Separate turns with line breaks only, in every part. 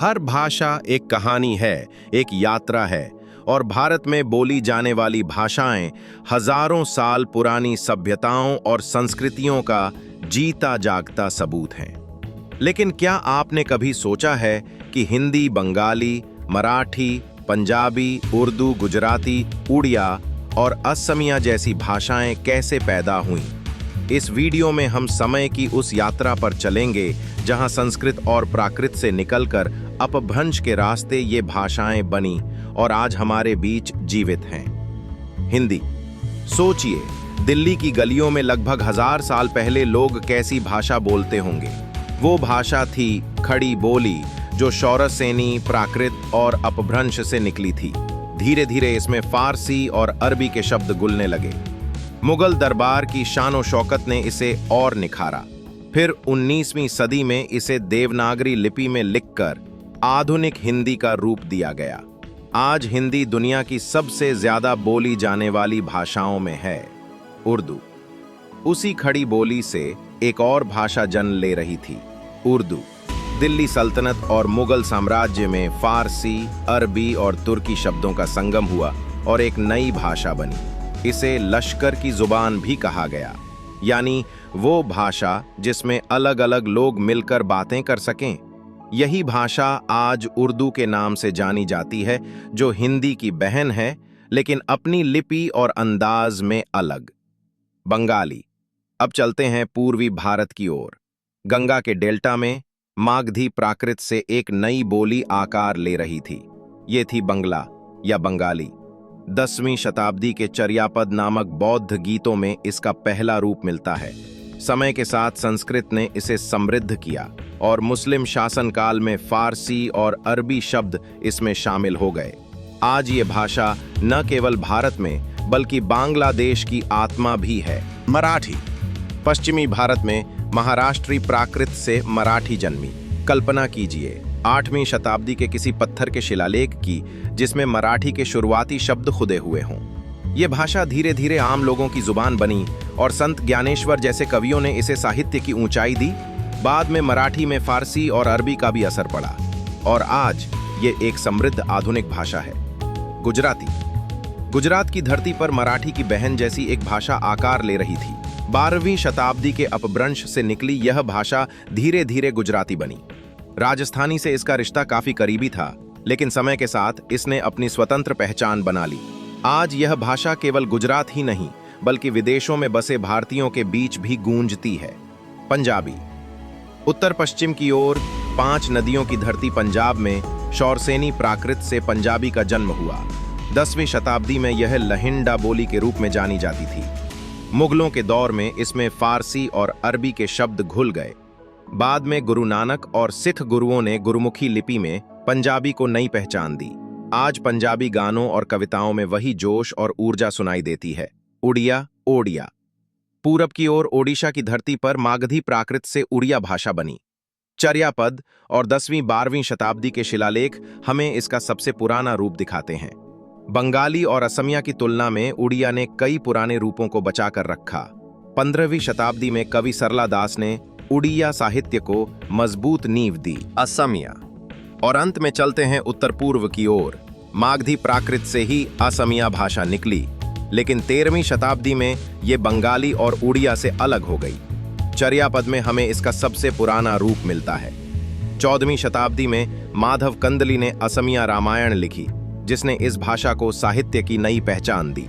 हर भाषा एक कहानी है, एक यात्रा है और भारत में बोली जाने वाली भाषाएं हजारों साल पुरानी सभ्यताओं और संस्कृतियों का जीता जागता सबूत हैं। लेकिन क्या आपने कभी सोचा है कि हिंदी, बंगाली, मराठी, पंजाबी, उर्दू, गुजराती, उड़िया और असमिया जैसी भाषाएं कैसे पैदा हुईं? इस वीडियो में हम समय की उस यात्रा पर चलेंगे जहां संस्कृत और प्राकृत से निकलकर अपभ्रंश के रास्ते ये भाषाएं बनी और आज हमारे बीच जीवित हैं। हिंदी। सोचिए, दिल्ली की गलियों में लगभग 1000 साल पहले लोग कैसी भाषा बोलते होंगे। वो भाषा थी खड़ी बोली, जो शौरसेनी, प्राकृत और अपभ्रंश से निकली थी। धीरे धीरे इसमें फारसी और अरबी के शब्द घुलने लगे। मुगल दरबार की शान और शौकत ने इसे और निखारा। फिर 19वीं सदी में इसे देवनागरी लिपि में लिखकर आधुनिक हिंदी का रूप दिया गया। आज हिंदी दुनिया की सबसे ज्यादा बोली जाने वाली भाषाओं में है। उर्दू। उसी खड़ी बोली से एक और भाषा जन्म ले रही थी, उर्दू। दिल्ली सल्तनत और मुगल साम्राज्य में फारसी, अरबी और तुर्की शब्दों का संगम हुआ और एक नई भाषा बनी। इसे लश्कर की जुबान भी कहा गया, यानी वो भाषा जिसमें अलग अलग लोग मिलकर बातें कर सकें। यही भाषा आज उर्दू के नाम से जानी जाती है, जो हिंदी की बहन है लेकिन अपनी लिपि और अंदाज में अलग। बंगाली। अब चलते हैं पूर्वी भारत की ओर। गंगा के डेल्टा में मागधी प्राकृत से एक नई बोली आकार ले रही थी। ये थी बंगला या बंगाली। 10वीं शताब्दी के चर्यापद नामक बौद्ध गीतों में इसका पहला रूप मिलता है। समय के साथ संस्कृत ने इसे समृद्ध किया और मुस्लिम शासनकाल में फारसी और अरबी शब्द इसमें शामिल हो गए। आज ये भाषा न केवल भारत में बल्कि बांग्लादेश की आत्मा भी है। मराठी। पश्चिमी भारत में महाराष्ट्री प्राकृत से मराठी जन्मी। कल्पना कीजिए 8वीं शताब्दी के किसी पत्थर के शिलालेख की जिसमें मराठी के शुरुआती शब्द खुदे हुए हों। ये भाषा धीरे धीरे आम लोगों की जुबान बनी और संत ज्ञानेश्वर जैसे कवियों ने इसे साहित्य की ऊंचाई दी। बाद में मराठी में फारसी और अरबी का भी असर पड़ा और आज ये एक समृद्ध आधुनिक भाषा है। गुजराती। गुजरात की धरती पर मराठी की बहन जैसी एक भाषा आकार ले रही थी। 12वीं शताब्दी के अपभ्रंश से निकली यह भाषा धीरे धीरे गुजराती बनी। राजस्थानी से इसका रिश्ता काफी करीबी था, लेकिन समय के साथ इसने अपनी स्वतंत्र पहचान बना ली। आज यह भाषा केवल गुजरात ही नहीं बल्कि विदेशों में बसे भारतीयों के बीच भी गूंजती है। पंजाबी। उत्तर पश्चिम की ओर 5 नदियों की धरती पंजाब में शौरसेनी प्राकृत से पंजाबी का जन्म हुआ। 10वीं शताब्दी में यह लहिंडा बोली के रूप में जानी जाती थी। मुगलों के दौर में इसमें फारसी और अरबी के शब्द घुल गए। बाद में गुरु नानक और सिख गुरुओं ने गुरुमुखी लिपि में पंजाबी को नई पहचान दी। आज पंजाबी गानों और कविताओं में वही जोश और ऊर्जा सुनाई देती है। उड़िया, ओडिया। पूरब की ओर ओडिशा की धरती पर मागधी प्राकृत से उड़िया भाषा बनी। चर्यापद और 10वीं-12वीं शताब्दी के शिलालेख हमें इसका सबसे पुराना रूप दिखाते हैं। बंगाली और असमिया की तुलना में उड़िया ने कई पुराने रूपों को बचाकर रखा। 15वीं शताब्दी में कवि सरला दास ने उड़िया साहित्य को मजबूत नींव दी। असमिया। और अंत में चलते हैं उत्तर पूर्व की ओर। मागधी प्राकृत से ही असमिया भाषा निकली, लेकिन 13वीं शताब्दी में ये बंगाली और उड़िया से अलग हो गई। चर्यापद में हमें इसका सबसे पुराना रूप मिलता है। 14वीं शताब्दी में माधव कंदली ने असमिया रामायण लिखी, जिसने इस भाषा को साहित्य की नई पहचान दी।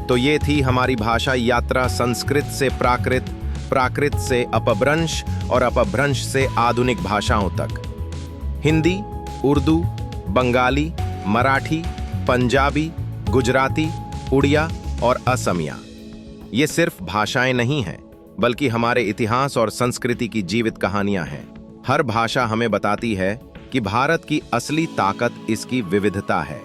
तो ये थी हमारी भाषा यात्रा, संस्कृत से प्राकृत, प्राकृत से अपभ्रंश और अपभ्रंश से आधुनिक भाषाओं तक। हिंदी, उर्दू, बंगाली, मराठी, पंजाबी, गुजराती, उड़िया और असमिया। ये सिर्फ भाषाएं नहीं हैं, बल्कि हमारे इतिहास और संस्कृति की जीवित कहानियां हैं। हर भाषा हमें बताती है कि भारत की असली ताकत इसकी विविधता है।